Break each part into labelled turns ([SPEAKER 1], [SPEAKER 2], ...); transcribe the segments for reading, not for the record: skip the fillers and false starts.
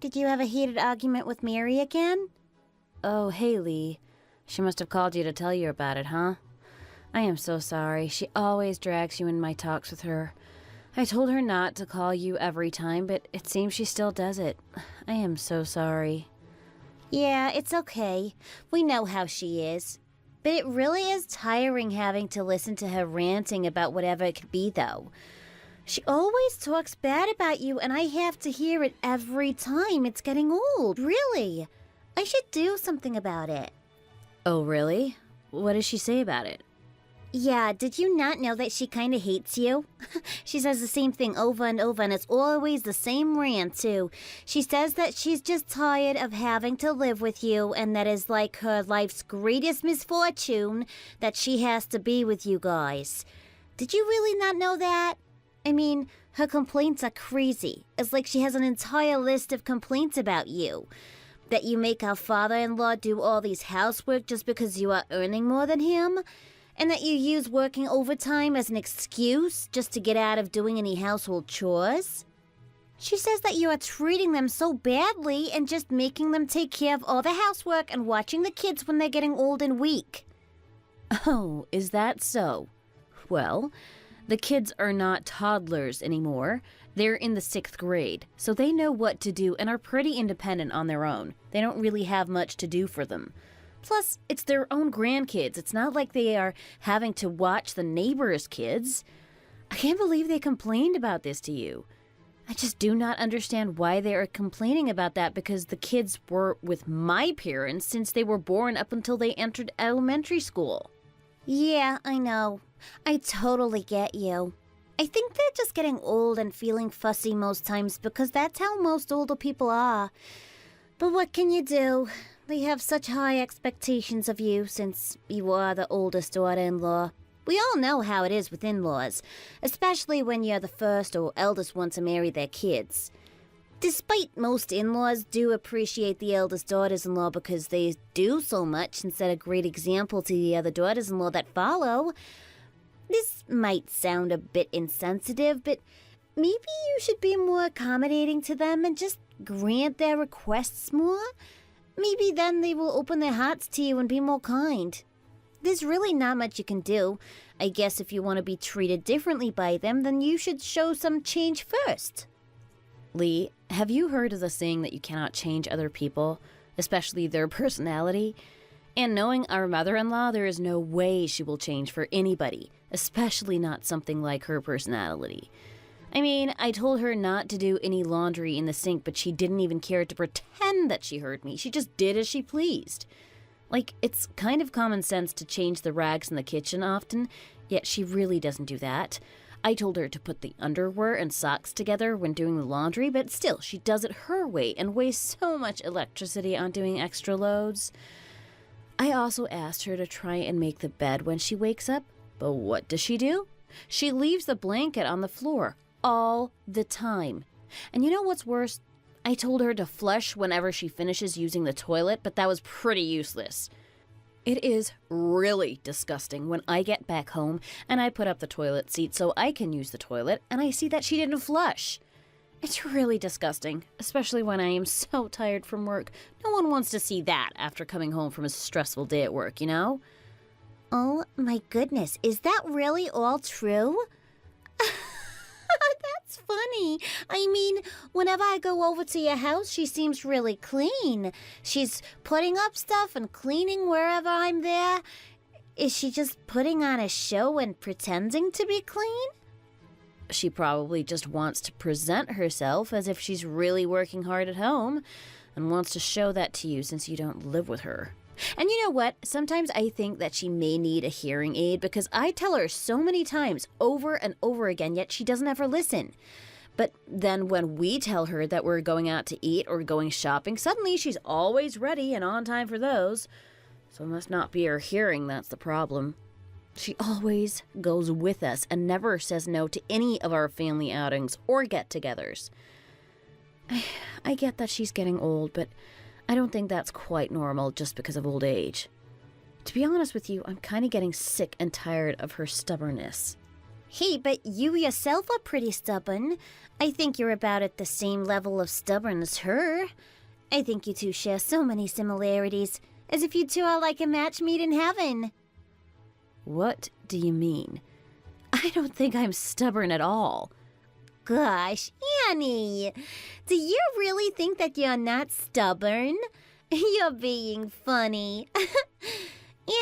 [SPEAKER 1] Did you have a heated argument with Mary again?
[SPEAKER 2] Oh, hey, Lee. She must have called you to tell you about it, huh? I am so sorry. She always drags you in my talks with her. I told her not to call you every time, but it seems she still does it. I am so sorry.
[SPEAKER 1] Yeah, it's okay. We know how she is. But it really is tiring having to listen to her ranting about whatever it could be, though. She always talks bad about you, and I have to hear it every time. It's getting old, really. I should do something about it.
[SPEAKER 2] Oh, really? What does she say about it?
[SPEAKER 1] Yeah, did you not know that she kind of hates you? She says the same thing over and over, and it's always the same rant, too. She says that she's just tired of having to live with you, and that is like her life's greatest misfortune that she has to be with you guys. Did you really not know that? I mean, her complaints are crazy. It's like she has an entire list of complaints about you. That you make our father-in-law do all these housework just because you are earning more than him. And that you use working overtime as an excuse just to get out of doing any household chores. She says that you are treating them so badly and just making them take care of all the housework and watching the kids when they're getting old and weak.
[SPEAKER 2] Oh, is that so? Well, the kids are not toddlers anymore. They're in the 6th grade, so they know what to do and are pretty independent on their own. They don't really have much to do for them. Plus, it's their own grandkids. It's not like they are having to watch the neighbors' kids. I can't believe they complained about this to you. I just do not understand why they are complaining about that, because the kids were with my parents since they were born up until they entered elementary school.
[SPEAKER 1] Yeah, I know. I totally get you. I think they're just getting old and feeling fussy most times because that's how most older people are. But what can you do? They have such high expectations of you since you are the oldest daughter-in-law. We all know how it is with in-laws, especially when you're the first or eldest one to marry their kids. Despite most in-laws do appreciate the eldest daughters-in-law because they do so much and set a great example to the other daughters-in-law that follow. This might sound a bit insensitive, but maybe you should be more accommodating to them and just grant their requests more. Maybe then they will open their hearts to you and be more kind. There's really not much you can do. I guess if you want to be treated differently by them, then you should show some change first.
[SPEAKER 2] Lee, have you heard of the saying that you cannot change other people, especially their personality? And knowing our mother-in-law, there is no way she will change for anybody, especially not something like her personality. I mean, I told her not to do any laundry in the sink, but she didn't even care to pretend that she heard me. She just did as she pleased. Like, it's kind of common sense to change the rags in the kitchen often, yet she really doesn't do that. I told her to put the underwear and socks together when doing the laundry, but still, she does it her way and wastes so much electricity on doing extra loads. I also asked her to try and make the bed when she wakes up, but what does she do? She leaves the blanket on the floor all the time. And you know what's worse? I told her to flush whenever she finishes using the toilet, but that was pretty useless. It is really disgusting when I get back home and I put up the toilet seat so I can use the toilet and I see that she didn't flush. It's really disgusting, especially when I am so tired from work. No one wants to see that after coming home from a stressful day at work, you know?
[SPEAKER 1] Oh my goodness, is that really all true? That's funny. I mean, whenever I go over to your house, she seems really clean. She's putting up stuff and cleaning wherever I'm there. Is she just putting on a show and pretending to be clean?
[SPEAKER 2] She probably just wants to present herself as if she's really working hard at home and wants to show that to you since you don't live with her. And you know what? Sometimes I think that she may need a hearing aid because I tell her so many times over and over again, yet she doesn't ever listen. But then when we tell her that we're going out to eat or going shopping, suddenly she's always ready and on time for those. So it must not be her hearing that's the problem. She always goes with us and never says no to any of our family outings or get-togethers. I get that she's getting old, but I don't think that's quite normal just because of old age. To be honest with you, I'm kind of getting sick and tired of her stubbornness.
[SPEAKER 1] Hey, but you yourself are pretty stubborn. I think you're about at the same level of stubborn as her. I think you two share so many similarities, as if you two are like a match made in heaven.
[SPEAKER 2] What do you mean? I don't think I'm stubborn at all.
[SPEAKER 1] Gosh, Annie, do you really think that you're not stubborn? You're being funny.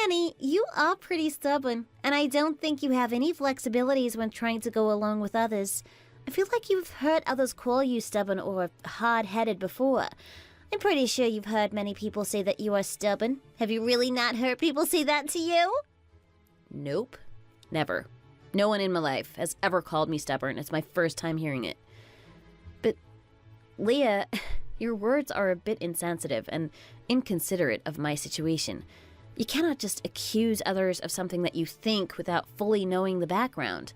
[SPEAKER 1] Annie, you are pretty stubborn, and I don't think you have any flexibilities when trying to go along with others. I feel like you've heard others call you stubborn or hard-headed before. I'm pretty sure you've heard many people say that you are stubborn. Have you really not heard people say that to you?
[SPEAKER 2] Nope. Never. No one in my life has ever called me stubborn. It's my first time hearing it. But, Leah, your words are a bit insensitive and inconsiderate of my situation. You cannot just accuse others of something that you think without fully knowing the background.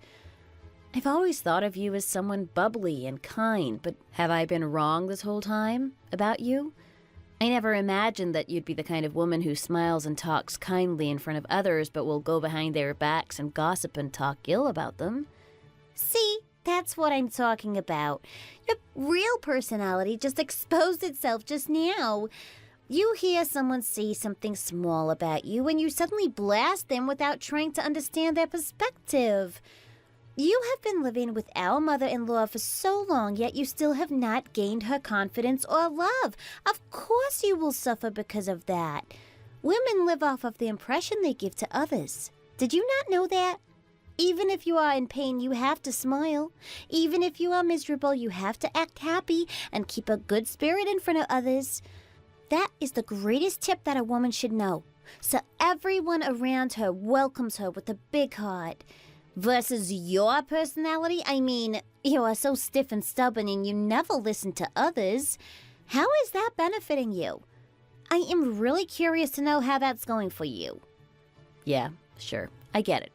[SPEAKER 2] I've always thought of you as someone bubbly and kind, but have I been wrong this whole time about you? I never imagined that you'd be the kind of woman who smiles and talks kindly in front of others, but will go behind their backs and gossip and talk ill about them.
[SPEAKER 1] See, that's what I'm talking about. Your real personality just exposed itself just now. You hear someone say something small about you and you suddenly blast them without trying to understand their perspective. You have been living with our mother-in-law for so long, yet you still have not gained her confidence or love. Of course you will suffer because of that. Women live off of the impression they give to others. Did you not know that? Even if you are in pain, you have to smile. Even if you are miserable, you have to act happy and keep a good spirit in front of others. That is the greatest tip that a woman should know, so everyone around her welcomes her with a big heart. Versus your personality, I mean, you are so stiff and stubborn and you never listen to others. How is that benefiting you? I am really curious to know how that's going for you.
[SPEAKER 2] Yeah, sure, I get it.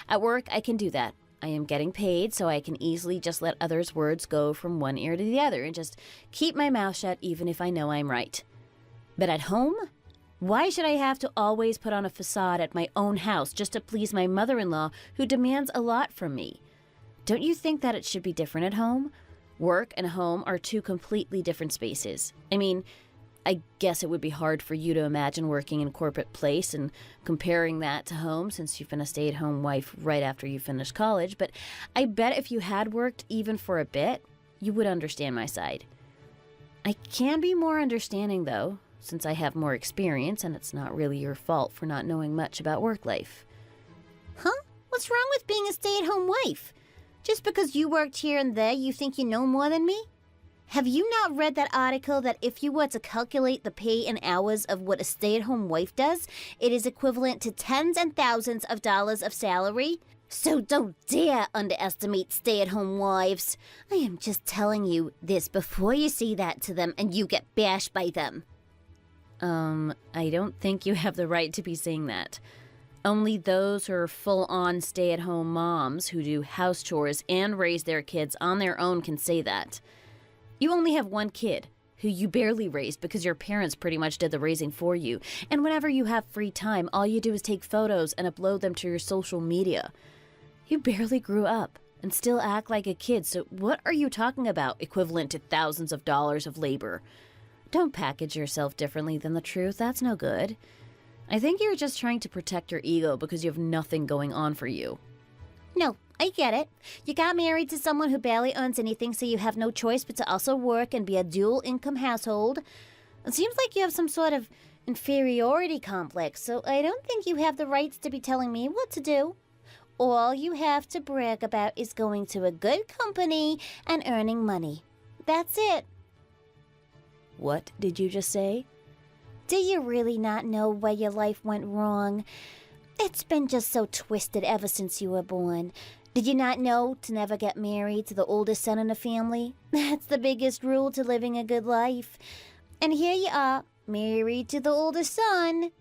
[SPEAKER 2] At work, I can do that. I am getting paid, so I can easily just let others' words go from one ear to the other and just keep my mouth shut even if I know I'm right. But at home? Why should I have to always put on a facade at my own house just to please my mother-in-law who demands a lot from me? Don't you think that it should be different at home? Work and home are two completely different spaces. I mean, I guess it would be hard for you to imagine working in a corporate place and comparing that to home since you've been a stay-at-home wife right after you finished college, but I bet if you had worked even for a bit, you would understand my side. I can be more understanding, though, since I have more experience, and it's not really your fault for not knowing much about work life.
[SPEAKER 1] Huh? What's wrong with being a stay-at-home wife? Just because you worked here and there, you think you know more than me? Have you not read that article that if you were to calculate the pay in hours of what a stay-at-home wife does, it is equivalent to tens and thousands of dollars of salary? So don't dare underestimate stay-at-home wives. I am just telling you this before you say that to them and you get bashed by them.
[SPEAKER 2] I don't think you have the right to be saying that. Only those who are full-on stay-at-home moms who do house chores and raise their kids on their own can say that. You only have one kid, who you barely raised because your parents pretty much did the raising for you, and whenever you have free time, all you do is take photos and upload them to your social media. You barely grew up and still act like a kid, so what are you talking about, equivalent to thousands of dollars of labor? Don't package yourself differently than the truth. That's no good. I think you're just trying to protect your ego because you have nothing going on for you.
[SPEAKER 1] No, I get it. You got married to someone who barely earns anything, so you have no choice but to also work and be a dual-income household. It seems like you have some sort of inferiority complex, so I don't think you have the rights to be telling me what to do. All you have to brag about is going to a good company and earning money. That's it.
[SPEAKER 2] What did you just say?
[SPEAKER 1] Do you really not know where your life went wrong? It's been just so twisted ever since you were born. Did you not know to never get married to the oldest son in the family? That's the biggest rule to living a good life. And here you are, married to the oldest son.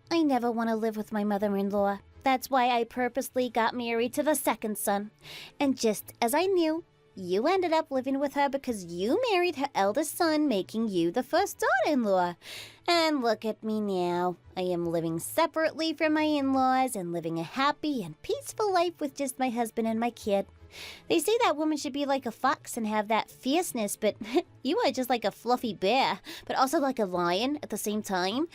[SPEAKER 1] I never want to live with my mother-in-law. That's why I purposely got married to the second son. And just as I knew, You ended up living with her because you married her eldest son, making you the first daughter-in-law. And look at me now. I am living separately from my in-laws and living a happy and peaceful life with just my husband and my kid. They say that woman should be like a fox and have that fierceness, but you are just like a fluffy bear, but also like a lion at the same time.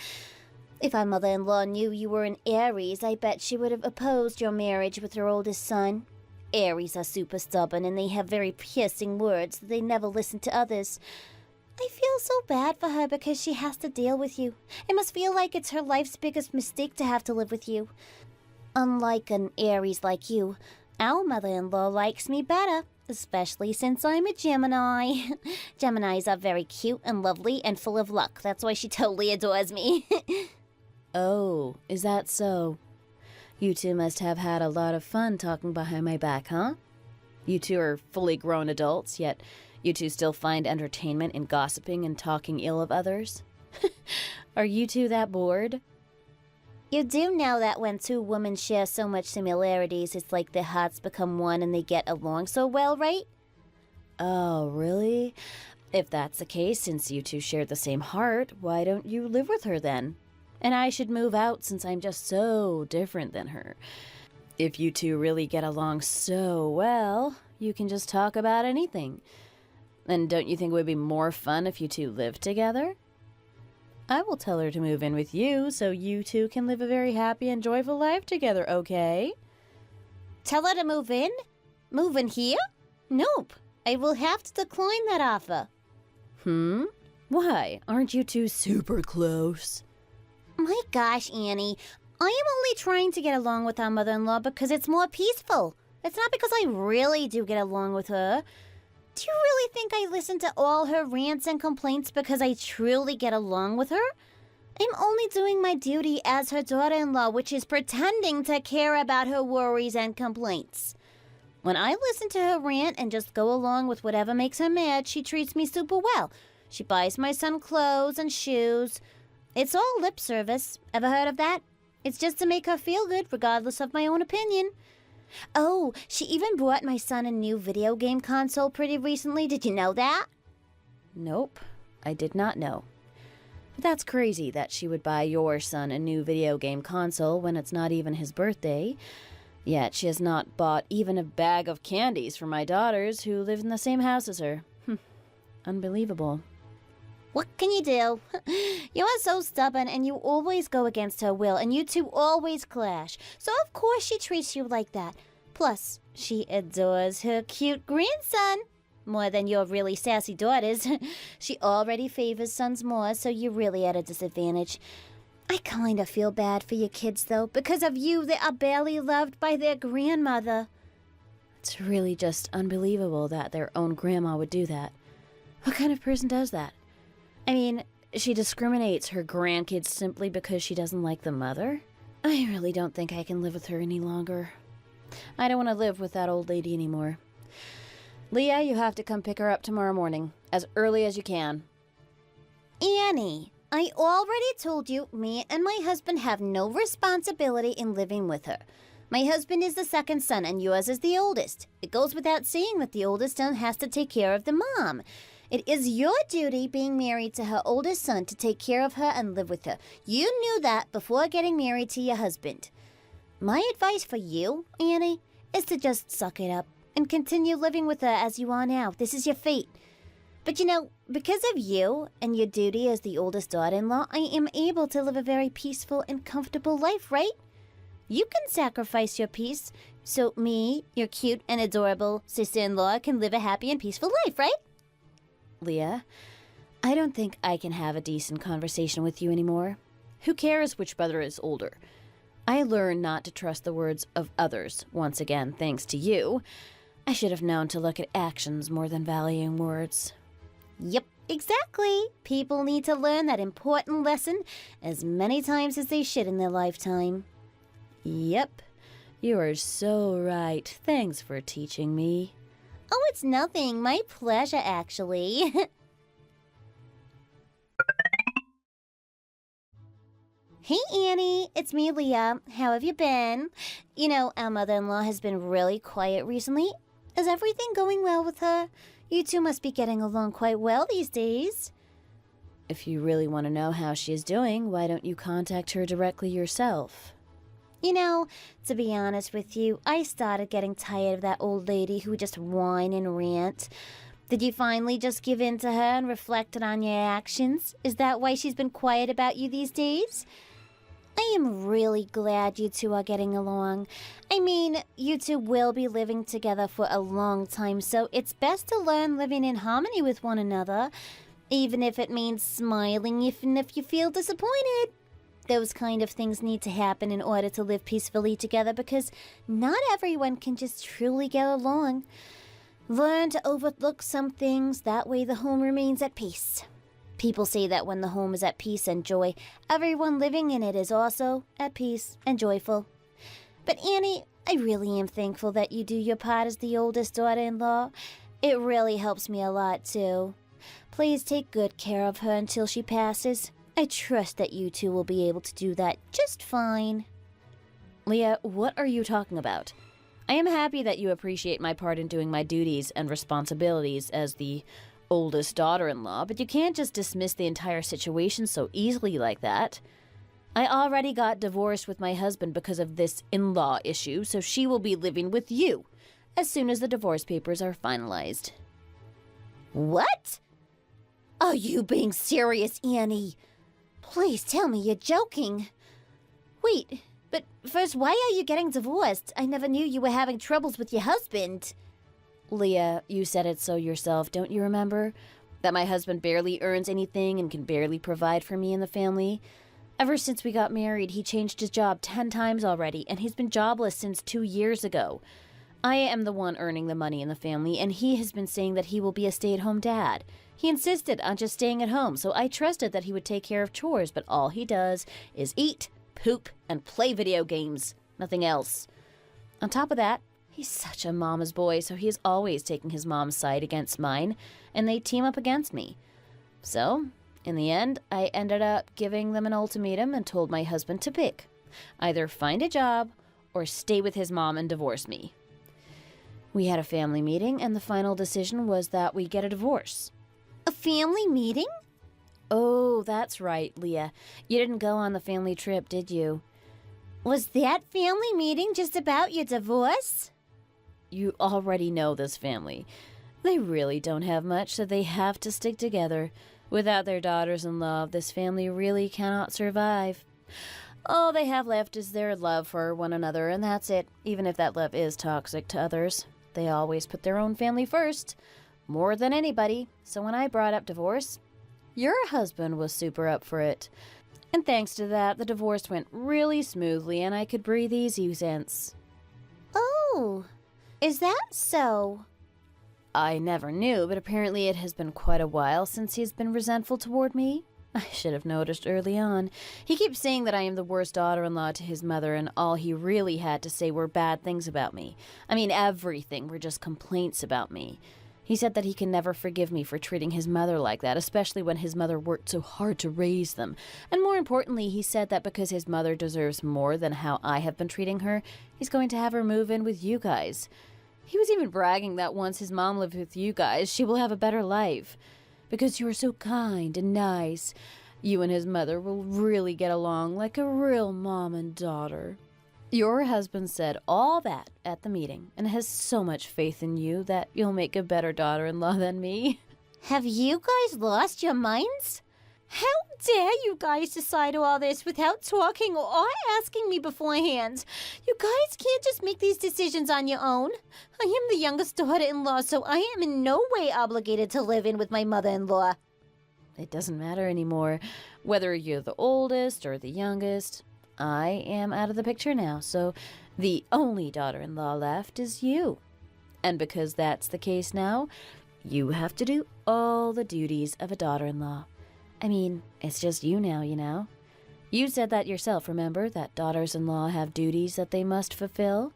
[SPEAKER 1] If our mother-in-law knew you were an Aries, I bet she would have opposed your marriage with her oldest son. Aries are super stubborn and they have very piercing words that they never listen to others. I feel so bad for her because she has to deal with you. It must feel like it's her life's biggest mistake to have to live with you. Unlike an Aries like you, our mother-in-law likes me better, especially since I'm a Gemini. Geminis are very cute and lovely and full of luck. That's why she totally adores me.
[SPEAKER 2] Oh, is that so? You two must have had a lot of fun talking behind my back, huh? You two are fully grown adults, yet you two still find entertainment in gossiping and talking ill of others? Are you two that bored?
[SPEAKER 1] You do know that when two women share so much similarities, it's like their hearts become one and they get along so well, right?
[SPEAKER 2] Oh, really? If that's the case, since you two share the same heart, why don't you live with her then? And I should move out since I'm just so different than her. If you two really get along so well, you can just talk about anything. And don't you think it would be more fun if you two lived together? I will tell her to move in with you so you two can live a very happy and joyful life together, okay?
[SPEAKER 1] Tell her to move in? Move in here? Nope. I will have to decline that offer.
[SPEAKER 2] Why? Aren't you two super close?
[SPEAKER 1] My gosh, Annie. I am only trying to get along with our mother-in-law because it's more peaceful. It's not because I really do get along with her. Do you really think I listen to all her rants and complaints because I truly get along with her? I'm only doing my duty as her daughter-in-law, which is pretending to care about her worries and complaints. When I listen to her rant and just go along with whatever makes her mad, she treats me super well. She buys my son clothes and shoes. It's all lip service. Ever heard of that? It's just to make her feel good, regardless of my own opinion. Oh, she even bought my son a new video game console pretty recently. Did you know that?
[SPEAKER 2] Nope, I did not know. But that's crazy that she would buy your son a new video game console when it's not even his birthday. Yet she has not bought even a bag of candies for my daughters who live in the same house as her. Unbelievable.
[SPEAKER 1] What can you do? You are so stubborn and you always go against her will and you two always clash. So of course she treats you like that. Plus, she adores her cute grandson more than your really sassy daughters. She already favors sons more, so you're really at a disadvantage. I kind of feel bad for your kids though. Because of you, they are barely loved by their grandmother.
[SPEAKER 2] It's really just unbelievable that their own grandma would do that. What kind of person does that? I mean, she discriminates her grandkids simply because she doesn't like the mother? I really don't think I can live with her any longer. I don't want to live with that old lady anymore. Leah, you have to come pick her up tomorrow morning, as early as you can.
[SPEAKER 1] Annie, I already told you me and my husband have no responsibility in living with her. My husband is the second son and yours is the oldest. It goes without saying that the oldest son has to take care of the mom. It is your duty being married to her oldest son to take care of her and live with her. You knew that before getting married to your husband. My advice for you, Annie, is to just suck it up and continue living with her as you are now. This is your fate. But you know, because of you and your duty as the oldest daughter-in-law, I am able to live a very peaceful and comfortable life, right? You can sacrifice your peace so me, your cute and adorable sister-in-law, can live a happy and peaceful life, right?
[SPEAKER 2] Leah, I don't think I can have a decent conversation with you anymore. Who cares which brother is older? I learned not to trust the words of others, once again, thanks to you. I should have known to look at actions more than valuing words.
[SPEAKER 1] Yep, exactly. People need to learn that important lesson as many times as they should in their lifetime.
[SPEAKER 2] Yep, you are so right. Thanks for teaching me.
[SPEAKER 1] Oh, it's nothing. My pleasure, actually. Hey, Annie. It's me, Leah. How have you been? You know, our mother-in-law has been really quiet recently, Is everything going well with her? You two must be getting along quite well these days.
[SPEAKER 2] If you really want to know how she is doing, why don't you contact her directly yourself?
[SPEAKER 1] You know, to be honest with you, I started getting tired of that old lady who would just whine and rant. Did you finally just give in to her and reflected on your actions? Is that why she's been quiet about you these days? I am really glad you two are getting along. I mean, you two will be living together for a long time, so it's best to learn living in harmony with one another, even if it means smiling even if you feel disappointed. Those kind of things need to happen in order to live peacefully together because not everyone can just truly get along. Learn to overlook some things, that way the home remains at peace. People say that when the home is at peace and joy, everyone living in it is also at peace and joyful. But Annie, I really am thankful that you do your part as the oldest daughter-in-law. It really helps me a lot too. Please take good care of her until she passes. I trust that you two will be able to do that just fine.
[SPEAKER 2] Leah, what are you talking about? I am happy that you appreciate my part in doing my duties and responsibilities as the oldest daughter-in-law, but you can't just dismiss the entire situation so easily like that. I already got divorced with my husband because of this in-law issue, so she will be living with you as soon as the divorce papers are finalized.
[SPEAKER 1] What? Are you being serious, Annie? Please tell me you're joking. Wait, but first, why are you getting divorced? I never knew you were having troubles with your husband.
[SPEAKER 2] Leah, you said it so yourself, don't you remember? That my husband barely earns anything and can barely provide for me and the family. Ever since we got married, he changed his job 10 times already, and he's been jobless since 2 years ago. I am the one earning the money in the family, and he has been saying that he will be a stay-at-home dad. He insisted on just staying at home, so I trusted that he would take care of chores, but all he does is eat, poop, and play video games. Nothing else. On top of that, he's such a mama's boy, so he is always taking his mom's side against mine, and they team up against me. So, in the end, I ended up giving them an ultimatum and told my husband to pick. Either find a job or stay with his mom and divorce me. We had a family meeting, and the final decision was that we get a divorce.
[SPEAKER 1] A family meeting?
[SPEAKER 2] Oh, that's right, Leah. You didn't go on the family trip, did you?
[SPEAKER 1] Was that family meeting just about your divorce?
[SPEAKER 2] You already know this family. They really don't have much, so they have to stick together. Without their daughters-in-law, this family really cannot survive. All they have left is their love for one another, and that's it, even if that love is toxic to others. They always put their own family first, more than anybody, so when I brought up divorce, your husband was super up for it. And thanks to that, the divorce went really smoothly, and I could breathe easy since.
[SPEAKER 1] Oh, is that so?
[SPEAKER 2] I never knew, but apparently it has been quite a while since he's been resentful toward me. I should have noticed early on. He keeps saying that I am the worst daughter-in-law to his mother, and all he really had to say were bad things about me. I mean, everything were just complaints about me. He said that he can never forgive me for treating his mother like that, especially when his mother worked so hard to raise them. And more importantly, he said that because his mother deserves more than how I have been treating her, he's going to have her move in with you guys. He was even bragging that once his mom lived with you guys, she will have a better life. Because you are so kind and nice, you and his mother will really get along like a real mom and daughter. Your husband said all that at the meeting and has so much faith in you that you'll make a better daughter-in-law than me.
[SPEAKER 1] Have you guys lost your minds? How dare you guys decide all this without talking or asking me beforehand? You guys can't just make these decisions on your own. I am the youngest daughter-in-law, so I am in no way obligated to live in with my mother-in-law.
[SPEAKER 2] It doesn't matter anymore whether you're the oldest or the youngest. I am out of the picture now, so the only daughter-in-law left is you. And because that's the case now, you have to do all the duties of a daughter-in-law. I mean, it's just you now, you know. You said that yourself, remember? That daughters-in-law have duties that they must fulfill?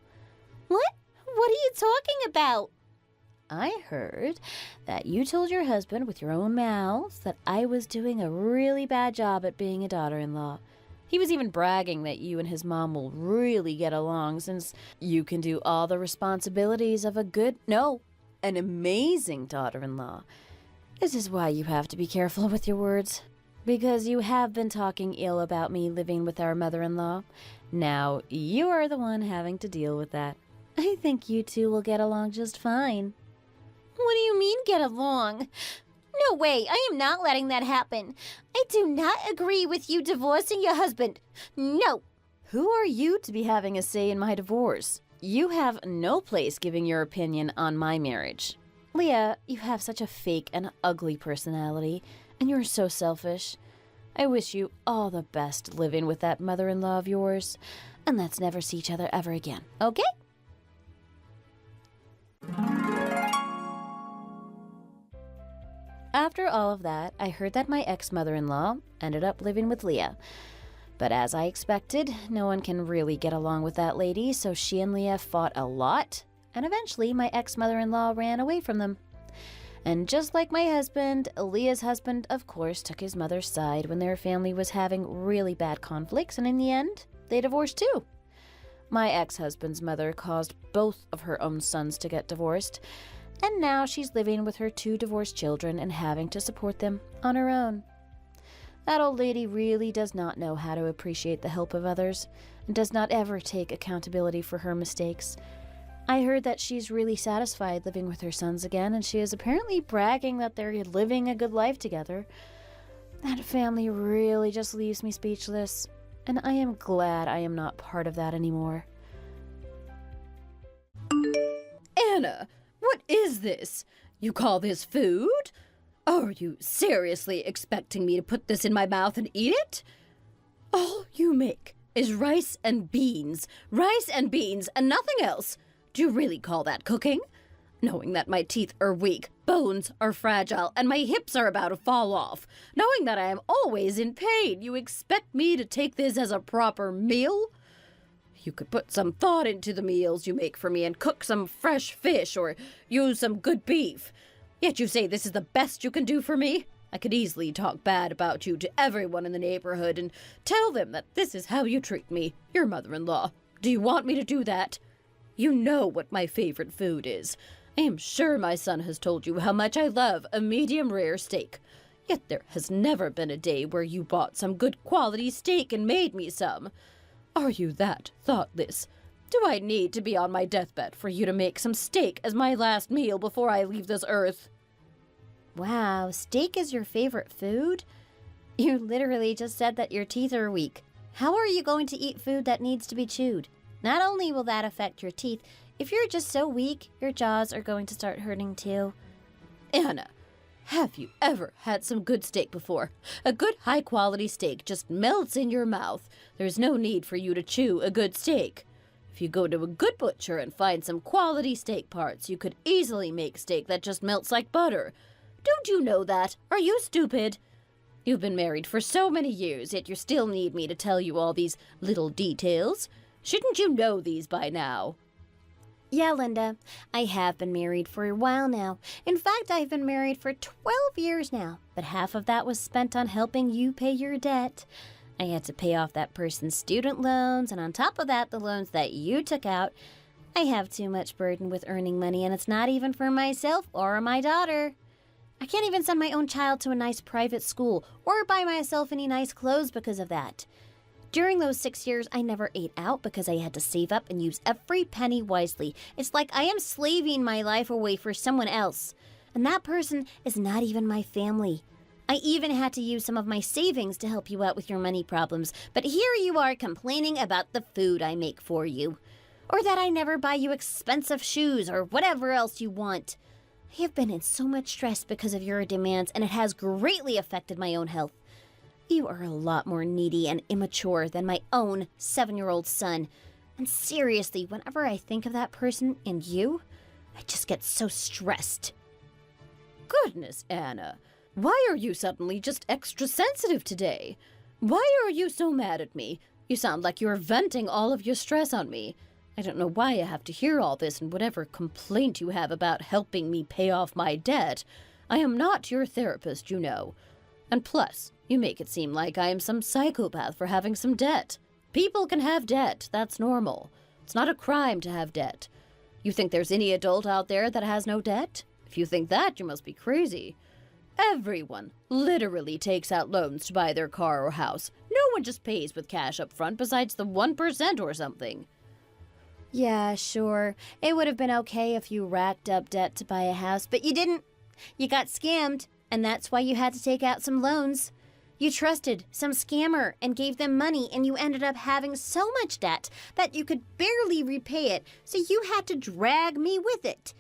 [SPEAKER 1] What? What are you talking about?
[SPEAKER 2] I heard that you told your husband with your own mouth that I was doing a really bad job at being a daughter-in-law. He was even bragging that you and his mom will really get along since you can do all the responsibilities of an amazing daughter-in-law. This is why you have to be careful with your words. Because you have been talking ill about me living with our mother-in-law. Now you are the one having to deal with that. I think you two will get along just fine.
[SPEAKER 1] What do you mean, get along? No way, I am not letting that happen. I do not agree with you divorcing your husband. No.
[SPEAKER 2] Who are you to be having a say in my divorce? You have no place giving your opinion on my marriage. Leah, you have such a fake and ugly personality, and you're so selfish. I wish you all the best living with that mother-in-law of yours, and let's never see each other ever again, okay? After all of that, I heard that my ex-mother-in-law ended up living with Leah. But as I expected, no one can really get along with that lady, so she and Leah fought a lot, and eventually my ex-mother-in-law ran away from them. And just like my husband, Leah's husband, of course, took his mother's side when their family was having really bad conflicts, and in the end, they divorced too. My ex-husband's mother caused both of her own sons to get divorced, and now she's living with her 2 divorced children and having to support them on her own. That old lady really does not know how to appreciate the help of others and does not ever take accountability for her mistakes. I heard that she's really satisfied living with her sons again, and she is apparently bragging that they're living a good life together. That family really just leaves me speechless, and I am glad I am not part of that anymore.
[SPEAKER 3] Anna, what is this? You call this food? Are you seriously expecting me to put this in my mouth and eat it? All you make is rice and beans and nothing else. Do you really call that cooking? Knowing that my teeth are weak, bones are fragile, and my hips are about to fall off, knowing that I am always in pain, you expect me to take this as a proper meal? You could put some thought into the meals you make for me and cook some fresh fish or use some good beef. Yet you say this is the best you can do for me? I could easily talk bad about you to everyone in the neighborhood and tell them that this is how you treat me, your mother-in-law. Do you want me to do that? You know what my favorite food is. I am sure my son has told you how much I love a medium-rare steak. Yet there has never been a day where you bought some good quality steak and made me some. Are you that thoughtless? Do I need to be on my deathbed for you to make some steak as my last meal before I leave this earth?
[SPEAKER 1] Wow, steak is your favorite food? You literally just said that your teeth are weak. How are you going to eat food that needs to be chewed? Not only will that affect your teeth, if you're just so weak, your jaws are going to start hurting too.
[SPEAKER 3] Anna, have you ever had some good steak before? A good high-quality steak just melts in your mouth. There's no need for you to chew a good steak. If you go to a good butcher and find some quality steak parts, you could easily make steak that just melts like butter. Don't you know that? Are you stupid? You've been married for so many years, yet you still need me to tell you all these little details. Shouldn't you know these by now?
[SPEAKER 1] Yeah, Linda, I have been married for a while now. In fact, I've been married for 12 years now, but half of that was spent on helping you pay your debt. I had to pay off that person's student loans, and on top of that, the loans that you took out. I have too much burden with earning money, and it's not even for myself or my daughter. I can't even send my own child to a nice private school or buy myself any nice clothes because of that. During those 6 years, I never ate out because I had to save up and use every penny wisely. It's like I am slaving my life away for someone else. And that person is not even my family. I even had to use some of my savings to help you out with your money problems. But here you are complaining about the food I make for you. Or that I never buy you expensive shoes or whatever else you want. I have been in so much stress because of your demands, and it has greatly affected my own health. You are a lot more needy and immature than my own 7-year-old son. And seriously, whenever I think of that person and you, I just get so stressed.
[SPEAKER 3] Goodness, Anna. Why are you suddenly just extra sensitive today? Why are you so mad at me? You sound like you're venting all of your stress on me. I don't know why I have to hear all this and whatever complaint you have about helping me pay off my debt. I am not your therapist, you know. And plus, you make it seem like I am some psychopath for having some debt. People can have debt. That's normal. It's not a crime to have debt. You think there's any adult out there that has no debt? If you think that, you must be crazy. Everyone literally takes out loans to buy their car or house. No one just pays with cash up front besides the 1% or something.
[SPEAKER 2] Yeah, sure. It would have been okay if you racked up debt to buy a house, but you didn't. You got scammed, and that's why you had to take out some loans. You trusted some scammer and gave them money, and you ended up having so much debt that you could barely repay it, so you had to drag me with it.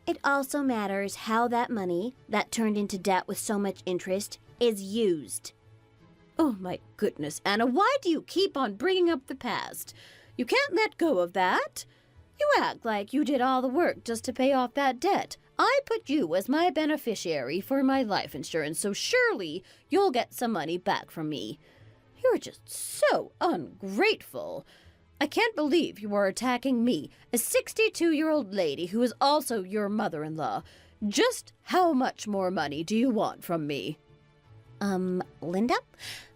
[SPEAKER 2] It also matters how that money, that turned into debt with so much interest, is used.
[SPEAKER 3] Oh my goodness, Anna, why do you keep on bringing up the past? You can't let go of that. You act like you did all the work just to pay off that debt. I put you as my beneficiary for my life insurance, so surely you'll get some money back from me. You're just so ungrateful. I can't believe you are attacking me, a 62-year-old lady who is also your mother-in-law. Just how much more money do you want from me?
[SPEAKER 1] Linda?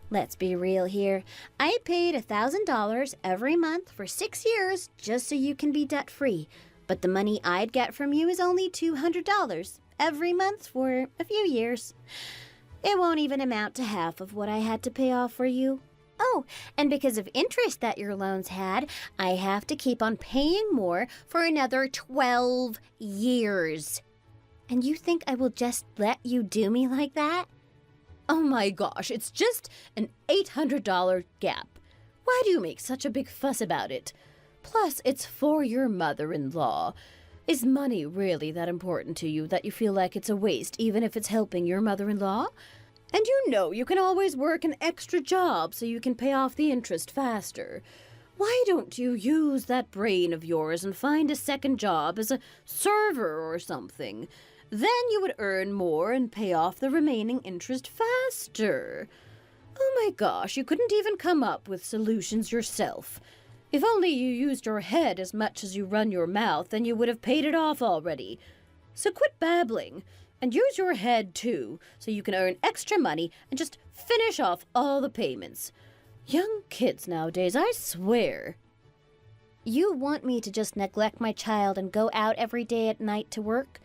[SPEAKER 1] Let's be real here. I paid $1,000 every month for 6 years just so you can be debt-free. But the money I'd get from you is only $200 every month for a few years. It won't even amount to half of what I had to pay off for you. Oh, and because of interest that your loans had, I have to keep on paying more for another 12 years. And you think I will just let you do me like that?
[SPEAKER 3] Oh my gosh, it's just an $800 gap. Why do you make such a big fuss about it? Plus, it's for your mother-in-law. Is money really that important to you that you feel like it's a waste even if it's helping your mother-in-law? And you know you can always work an extra job so you can pay off the interest faster. Why don't you use that brain of yours and find a second job as a server or something? Then you would earn more and pay off the remaining interest faster. Oh my gosh, you couldn't even come up with solutions yourself. If only you used your head as much as you run your mouth, then you would have paid it off already. So quit babbling. And use your head, too, so you can earn extra money and just finish off all the payments. Young kids nowadays, I swear.
[SPEAKER 1] You want me to just neglect my child and go out every day at night to work?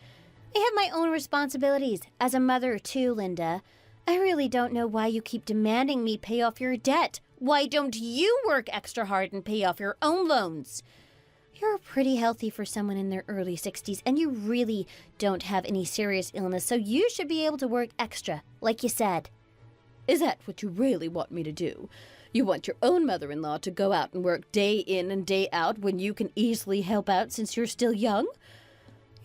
[SPEAKER 1] I have my own responsibilities as a mother, too, Linda. I really don't know why you keep demanding me pay off your debt. Why don't you work extra hard and pay off your own loans? You're pretty healthy for someone in their early 60s, and you really don't have any serious illness, so you should be able to work extra, like you said.
[SPEAKER 3] Is that what you really want me to do? You want your own mother-in-law to go out and work day in and day out when you can easily help out since you're still young?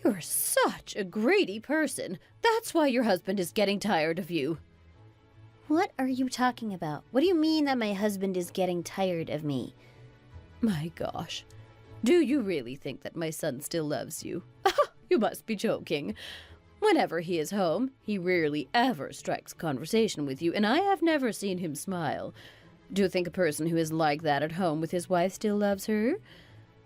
[SPEAKER 3] You're such a greedy person. That's why your husband is getting tired of you.
[SPEAKER 1] What are you talking about? What do you mean that my husband is getting tired of me?
[SPEAKER 3] My gosh. Do you really think that my son still loves you? You must be joking. Whenever he is home, he rarely ever strikes conversation with you, and I have never seen him smile. Do you think a person who is like that at home with his wife still loves her?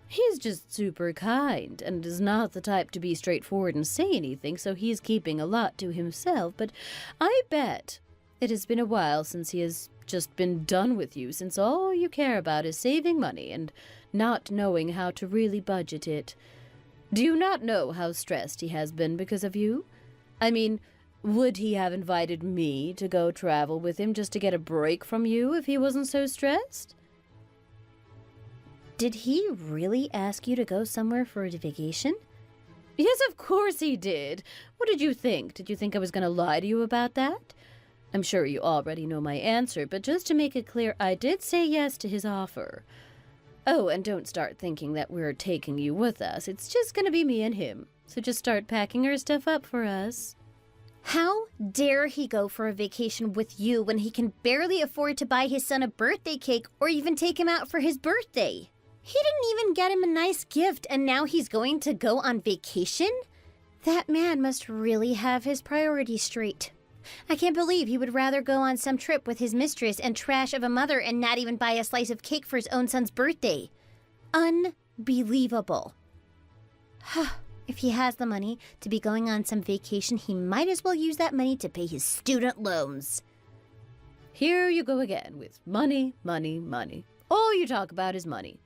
[SPEAKER 3] He's just super kind, and is not the type to be straightforward and say anything, so he's keeping a lot to himself, but I bet it has been a while since he has just been done with you, since all you care about is saving money and not knowing how to really budget it. Do you not know how stressed he has been because of you? I mean, would he have invited me to go travel with him just to get a break from you if he wasn't so stressed?
[SPEAKER 1] Did he really ask you to go somewhere for a vacation?
[SPEAKER 3] Yes, of course he did. What did you think? Did you think I was going to lie to you about that? I'm sure you already know my answer, but just to make it clear, I did say yes to his offer. Oh, and don't start thinking that we're taking you with us. It's just going to be me and him. So just start packing our stuff up for us.
[SPEAKER 1] How dare he go for a vacation with you when he can barely afford to buy his son a birthday cake or even take him out for his birthday? He didn't even get him a nice gift, and now he's going to go on vacation? That man must really have his priorities straight. I can't believe he would rather go on some trip with his mistress and trash of a mother and not even buy a slice of cake for his own son's birthday. Unbelievable. If he has the money to be going on some vacation, he might as well use that money to pay his student loans.
[SPEAKER 2] Here you go again with money, money, money. All you talk about is money.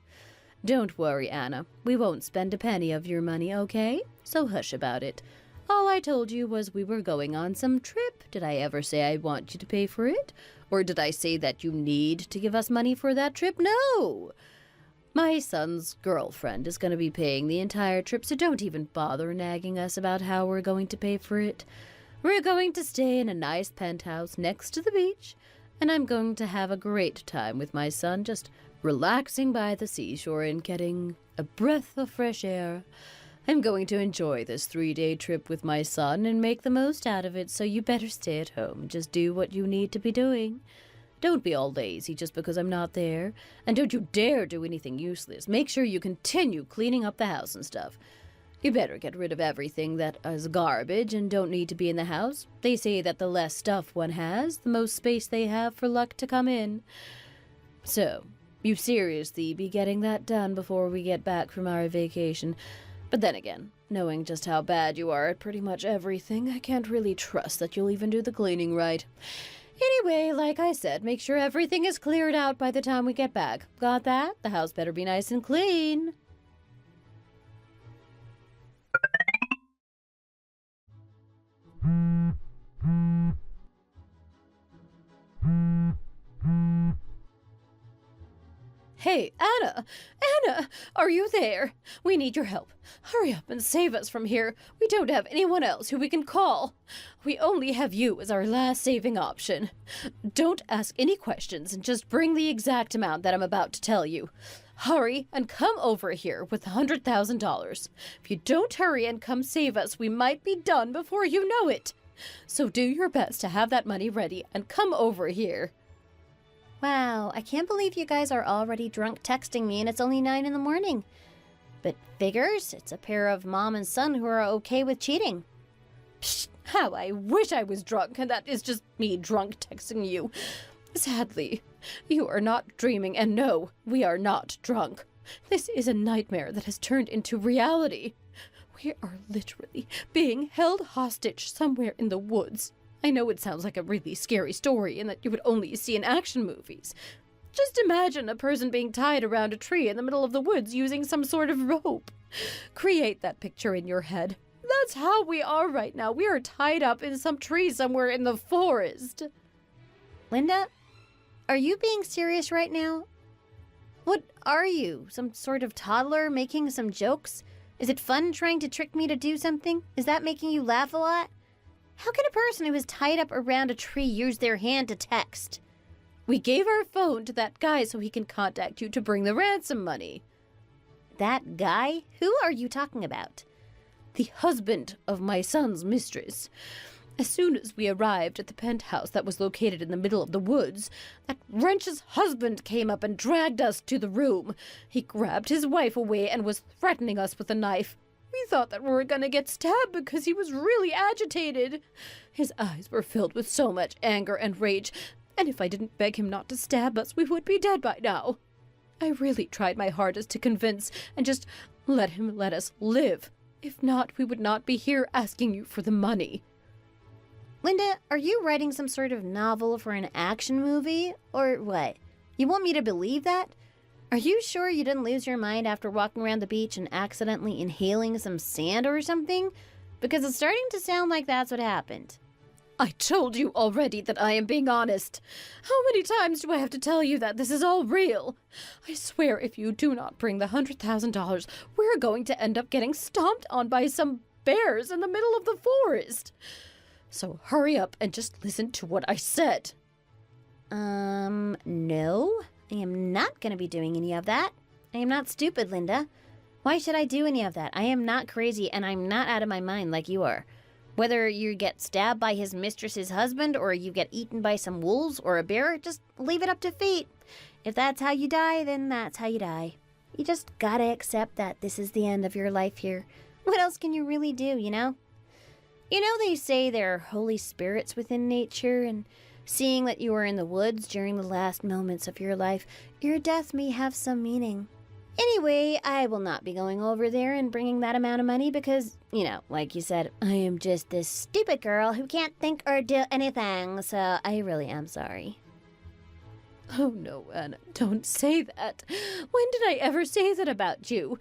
[SPEAKER 2] Don't worry, Anna. We won't spend a penny of your money, okay? So hush about it. All I told you was we were going on some trip. Did I ever say I want you to pay for it? Or did I say that you need to give us money for that trip? No! My son's girlfriend is going to be paying the entire trip, so don't even bother nagging us about how we're going to pay for it. We're going to stay in a nice penthouse next to the beach, and I'm going to have a great time with my son, just relaxing by the seashore and getting a breath of fresh air. I'm going to enjoy this 3-day trip with my son and make the most out of it, so you better stay at home. Just do what you need to be doing. Don't be all lazy just because I'm not there. And don't you dare do anything useless. Make sure you continue cleaning up the house and stuff. You better get rid of everything that is garbage and don't need to be in the house. They say that the less stuff one has, the most space they have for luck to come in. So, you seriously be getting that done before we get back from our vacation. But then again, knowing just how bad you are at pretty much everything, I can't really trust that you'll even do the cleaning right. Anyway, like I said, make sure everything is cleared out by the time we get back. Got that? The house better be nice and clean. Hey, Anna! Anna! Are you there? We need your help. Hurry up and save us from here. We don't have anyone else who we can call. We only have you as our last saving option. Don't ask any questions and just bring the exact amount that I'm about to tell you. Hurry and come over here with $100,000. If you don't hurry and come save us, we might be done before you know it. So do your best to have that money ready and come over here.
[SPEAKER 1] Wow, I can't believe you guys are already drunk texting me and it's only 9 in the morning. But figures, it's a pair of mom and son who are okay with cheating.
[SPEAKER 3] Psst, how I wish I was drunk, and that is just me drunk texting you. Sadly, you are not dreaming, and no, we are not drunk. This is a nightmare that has turned into reality. We are literally being held hostage somewhere in the woods. I know it sounds like a really scary story and that you would only see in action movies. Just imagine a person being tied around a tree in the middle of the woods using some sort of rope. Create that picture in your head. That's how we are right now. We are tied up in some tree somewhere in the forest.
[SPEAKER 1] Linda, are you being serious right now? What are you? Some sort of toddler making some jokes? Is it fun trying to trick me to do something? Is that making you laugh a lot? How can a person who is tied up around a tree use their hand to text?
[SPEAKER 3] We gave our phone to that guy so he can contact you to bring the ransom money.
[SPEAKER 1] That guy? Who are you talking about?
[SPEAKER 3] The husband of my son's mistress. As soon as we arrived at the penthouse that was located in the middle of the woods, that wretch's husband came up and dragged us to the room. He grabbed his wife away and was threatening us with a knife. We thought that we were going to get stabbed because he was really agitated. His eyes were filled with so much anger and rage, and if I didn't beg him not to stab us, we would be dead by now. I really tried my hardest to convince and just let him let us live. If not, we would not be here asking you for the money.
[SPEAKER 1] Linda, are you writing some sort of novel for an action movie? Or what? You want me to believe that? Are you sure you didn't lose your mind after walking around the beach and accidentally inhaling some sand or something? Because it's starting to sound like that's what happened.
[SPEAKER 3] I told you already that I am being honest. How many times do I have to tell you that this is all real? I swear if you do not bring the $100,000, we're going to end up getting stomped on by some bears in the middle of the forest. So hurry up and just listen to what I said.
[SPEAKER 1] No. I am not going to be doing any of that. I am not stupid, Linda. Why should I do any of that? I am not crazy, and I'm not out of my mind like you are. Whether you get stabbed by his mistress's husband, or you get eaten by some wolves or a bear, just leave it up to fate. If that's how you die, then that's how you die. You just gotta accept that this is the end of your life here. What else can you really do, you know? You know they say there are holy spirits within nature, and seeing that you were in the woods during the last moments of your life, your death may have some meaning.
[SPEAKER 2] Anyway, I will not be going over there and bringing that amount of money because, like you said, I am just this stupid girl who can't think or do anything, so I really am sorry.
[SPEAKER 3] Oh no, Anna, don't say that. When did I ever say that about you?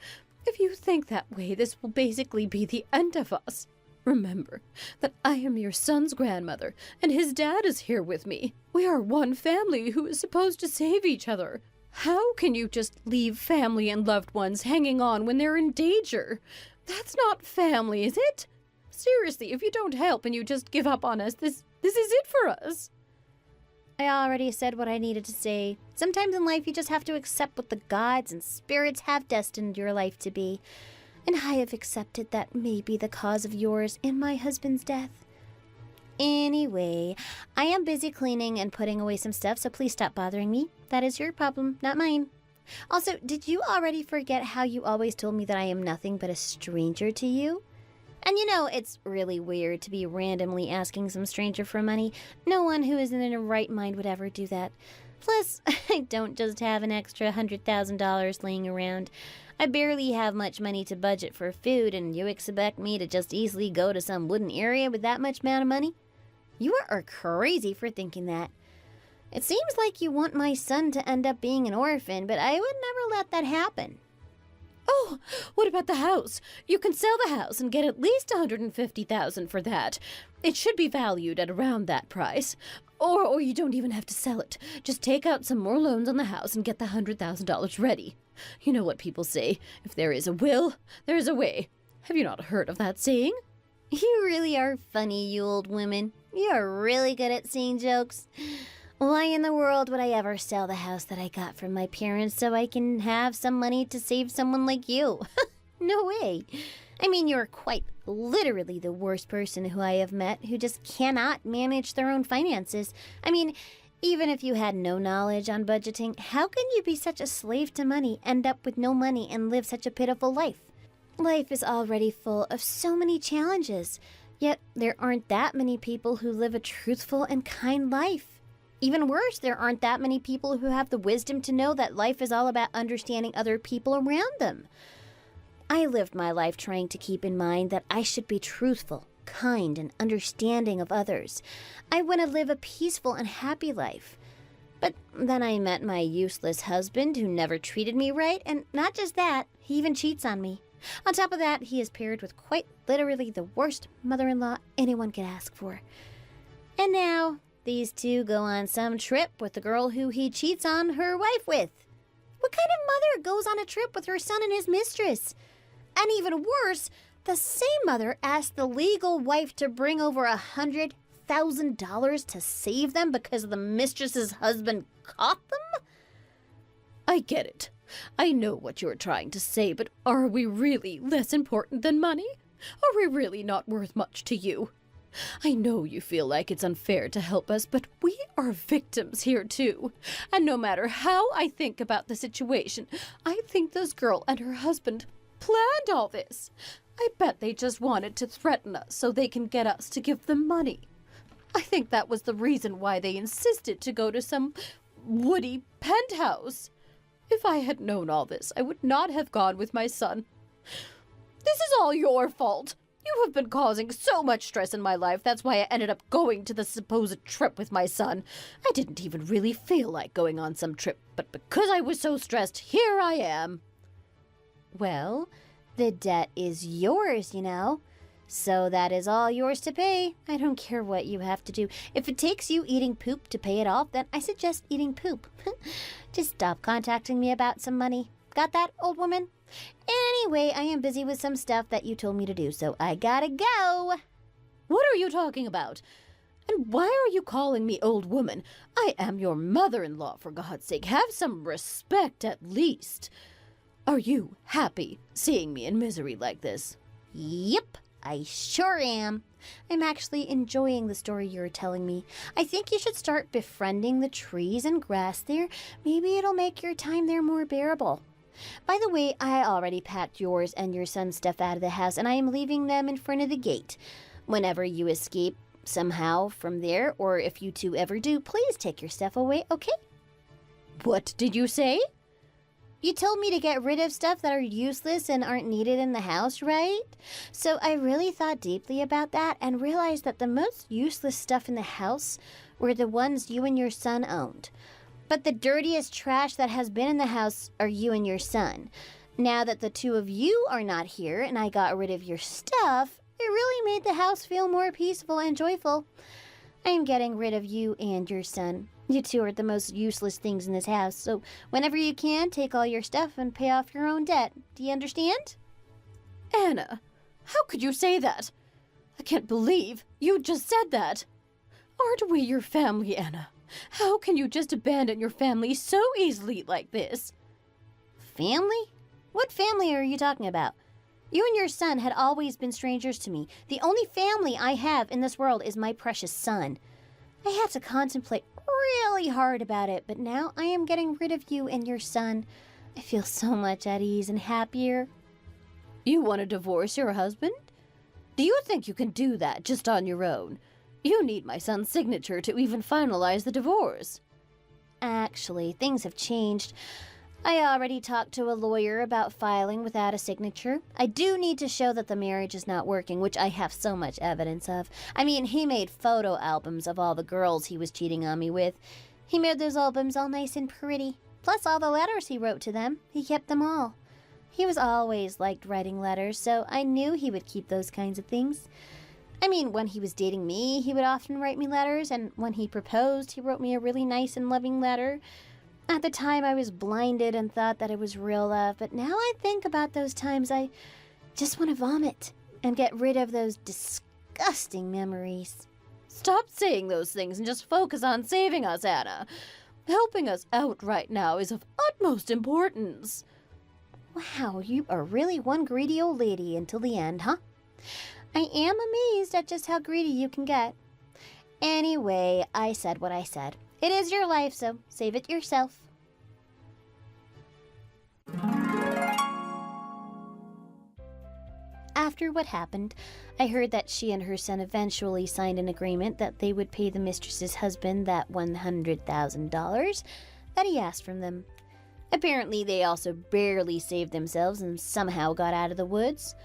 [SPEAKER 3] If you think that way, this will basically be the end of us. Remember that I am your son's grandmother, and his dad is here with me. We are one family who is supposed to save each other. How can you just leave family and loved ones hanging on when they're in danger? That's not family, is it? Seriously, if you don't help and you just give up on us, this is it for us.
[SPEAKER 2] I already said what I needed to say. Sometimes in life you just have to accept what the gods and spirits have destined your life to be. And I have accepted that may be the cause of yours and my husband's death. Anyway, I am busy cleaning and putting away some stuff, so please stop bothering me. That is your problem, not mine. Also, did you already forget how you always told me that I am nothing but a stranger to you? And it's really weird to be randomly asking some stranger for money. No one who isn't in a right mind would ever do that. Plus, I don't just have an extra $100,000 laying around. I barely have much money to budget for food, and you expect me to just easily go to some wooden area with that much amount of money? You are crazy for thinking that. It seems like you want my son to end up being an orphan, but I would never let that happen.
[SPEAKER 3] Oh, what about the house? You can sell the house and get at least $150,000 for that. It should be valued at around that price. Or you don't even have to sell it. Just take out some more loans on the house and get the $100,000 ready. You know what people say, if there is a will, there is a way. Have you not heard of that saying?
[SPEAKER 2] You really are funny, you old women. You are really good at saying jokes. Why in the world would I ever sell the house that I got from my parents so I can have some money to save someone like you? No way. I mean, you're quite literally the worst person who I have met who just cannot manage their own finances. I mean, even if you had no knowledge on budgeting, how can you be such a slave to money, end up with no money, and live such a pitiful life? Life is already full of so many challenges, yet there aren't that many people who live a truthful and kind life. Even worse, there aren't that many people who have the wisdom to know that life is all about understanding other people around them. I lived my life trying to keep in mind that I should be truthful, kind, and understanding of others. I want to live a peaceful and happy life. But then I met my useless husband who never treated me right, and not just that, he even cheats on me. On top of that, he is paired with quite literally the worst mother-in-law anyone could ask for. And now these two go on some trip with the girl who he cheats on her wife with. What kind of mother goes on a trip with her son and his mistress? And even worse, the same mother asked the legal wife to bring over $100,000 to save them because the mistress's husband caught them?
[SPEAKER 3] I get it. I know what you're trying to say, but are we really less important than money? Are we really not worth much to you? I know you feel like it's unfair to help us, but we are victims here too. And no matter how I think about the situation, I think this girl and her husband planned all this. I bet they just wanted to threaten us so they can get us to give them money. I think that was the reason why they insisted to go to some woody penthouse. If I had known all this, I would not have gone with my son. This is all your fault. You have been causing so much stress in my life. That's why I ended up going to the supposed trip with my son. I didn't even really feel like going on some trip, but because I was so stressed, here I am.
[SPEAKER 2] Well, the debt is yours, So that is all yours to pay. I don't care what you have to do. If it takes you eating poop to pay it off, then I suggest eating poop. Just stop contacting me about some money. Got that, old woman? Anyway, I am busy with some stuff that you told me to do, so I gotta go.
[SPEAKER 3] What are you talking about? And why are you calling me old woman? I am your mother-in-law, for God's sake. Have some respect, at least. Are you happy seeing me in misery like this?
[SPEAKER 2] Yep, I sure am. I'm actually enjoying the story you're telling me. I think you should start befriending the trees and grass there. Maybe it'll make your time there more bearable. By the way, I already packed yours and your son's stuff out of the house, and I am leaving them in front of the gate. Whenever you escape somehow from there, or if you two ever do, please take your stuff away, okay?
[SPEAKER 3] What did you say?
[SPEAKER 1] You told me to get rid of stuff that are useless and aren't needed in the house, right? So I really thought deeply about that and realized that the most useless stuff in the house were the ones you and your son owned. But the dirtiest trash that has been in the house are you and your son. Now that the two of you are not here and I got rid of your stuff, it really made the house feel more peaceful and joyful. I am getting rid of you and your son. You two are the most useless things in this house, so whenever you can, take all your stuff and pay off your own debt. Do you understand?
[SPEAKER 3] Anna, how could you say that? I can't believe you just said that. Aren't we your family, Anna? How can you just abandon your family so easily like this?
[SPEAKER 1] Family? What family are you talking about? You and your son had always been strangers to me. The only family I have in this world is my precious son. I had to contemplate really hard about it, but now I am getting rid of you and your son. I feel so much at ease and happier.
[SPEAKER 3] You want to divorce your husband? Do you think you can do that just on your own? You need my son's signature to even finalize the divorce.
[SPEAKER 1] Actually, things have changed. I already talked to a lawyer about filing without a signature. I do need to show that the marriage is not working, which I have so much evidence of. I mean, he made photo albums of all the girls he was cheating on me with. He made those albums all nice and pretty. Plus all the letters he wrote to them. He kept them all. He was always liked writing letters, so I knew he would keep those kinds of things. I mean, when he was dating me, he would often write me letters, and when he proposed, he wrote me a really nice and loving letter. At the time, I was blinded and thought that it was real love, but now I think about those times, I just want to vomit and get rid of those disgusting memories.
[SPEAKER 3] Stop saying those things and just focus on saving us, Anna. Helping us out right now is of utmost importance.
[SPEAKER 1] Wow, you are really one greedy old lady until the end, huh? I am amazed at just how greedy you can get. Anyway, I said what I said. It is your life, so save it yourself. After what happened, I heard that she and her son eventually signed an agreement that they would pay the mistress's husband that $100,000 that he asked from them. Apparently, they also barely saved themselves and somehow got out of the woods.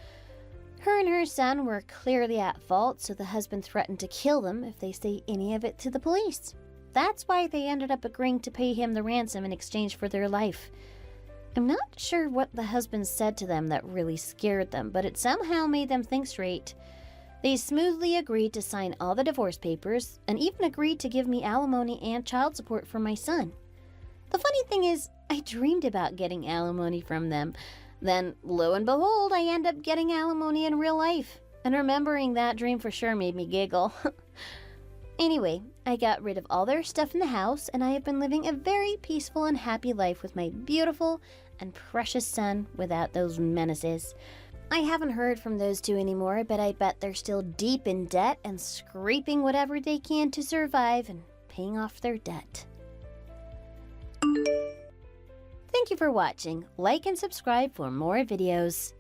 [SPEAKER 1] Her and her son were clearly at fault, so the husband threatened to kill them if they say any of it to the police. That's why they ended up agreeing to pay him the ransom in exchange for their life. I'm not sure what the husband said to them that really scared them, but it somehow made them think straight. They smoothly agreed to sign all the divorce papers and even agreed to give me alimony and child support for my son. The funny thing is, I dreamed about getting alimony from them. Then, lo and behold, I end up getting alimony in real life. And remembering that dream for sure made me giggle. Anyway, I got rid of all their stuff in the house, and I have been living a very peaceful and happy life with my beautiful and precious son without those menaces. I haven't heard from those two anymore, but I bet they're still deep in debt and scraping whatever they can to survive and paying off their debt. Thank you for watching. Like and subscribe for more videos.